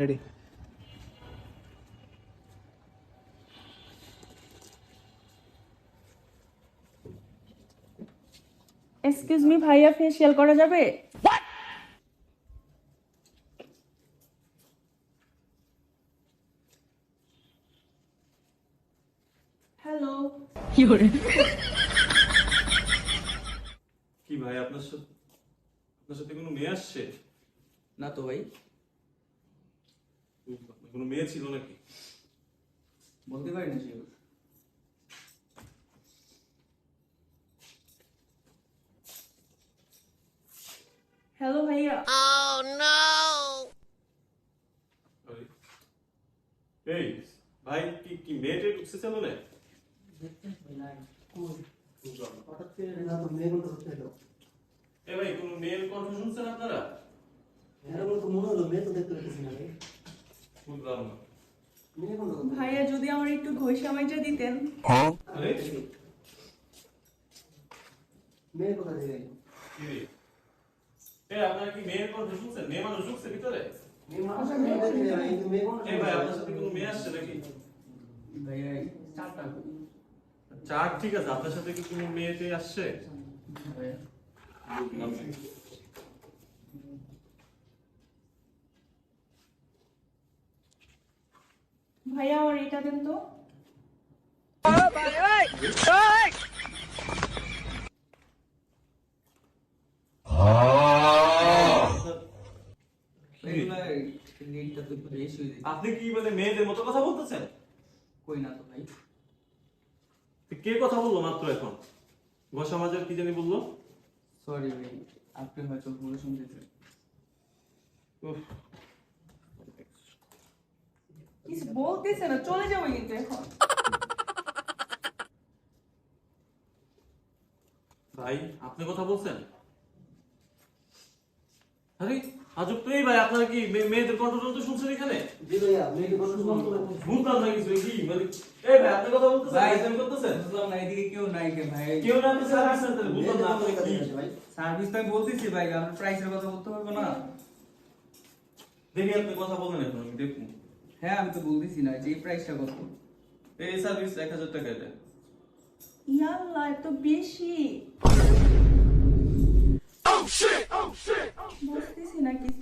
Ready. Excuse me ভাইয়া, facial করা যাবে? হ্যালো। কি ভাই, আপনার সাথে কোনো মেয়ে আসছে? না তো ভাই, কোনো মেয়ে ছিল নাকি? বলতে পারি না শিওর। হ্যালো ভাইয়া। এই ভাই, কি মেয়েটা ঢুকছে চলে? এ ভাই, কোন মেয়ের কণ্ঠ শুনছেন আপনারা? বুঝলাম না। ভাইয়া যদি আমার একটু ঘষামাইটা দিতেন। আরে কি রে? আপনারা কি মেয়ের কণ্ঠ শুনছেন? মেয়ে মানুষ ঢুকছে ভিতরে? ভাই, আপনার সাথে কোনো মেয়ে আসছে নাকি? ভাইয়া চারটা চার ঠিক আছে, আপনার সাথে কি কোনো মেয়েতে আসছে? ভাইয়া ভাইয়া আমার এটা দেন তো। রেটটা তো একটু বেশি হয়ে যায়। আপনি কি মানে মেয়েদের মতো কথা বলতেছেন? কই না তো ভাই। কে কথা বললো মাত্র এখন? সমাজের কি জানি বললো? সরি ভাই, আপনি হয়তো ভুল শুনতেছেন। কিছু বলতেছে না, চলে যাবো কিন্তু এখন। ভাই, আপনি কথা বলছেন? আরে আজব তো। এই ভাই, আপনারা কি মেয়েদের কণ্ঠ টণ্ঠ শুনছেন এখানে? বুঝলাম না কিছু। কি মানে এই ভাই, আপনি কথা বলতেছেন? ভাই, আমি করতেছেন? বুঝলাম না, এদিকে কেউ নাই কে ভাই? কেউ না, আপনি সার্ভিস সেন্টারে। বুঝলাম না আপনি কি। সার্ভিস তো আমি বলতেছি ভাই, আমরা প্রাইসের কথা বলতে পারবো না? দেখি আপনি কথা বলেন এখন, আমি দেখুন। হ্যাঁ, আমি তো বলতেছি না যে এই প্রাইসটা কত। এই সার্ভিস 1000 টাকা এটা। ইয়াল্লা, এত বেশি বুঝতেছি না কিছু।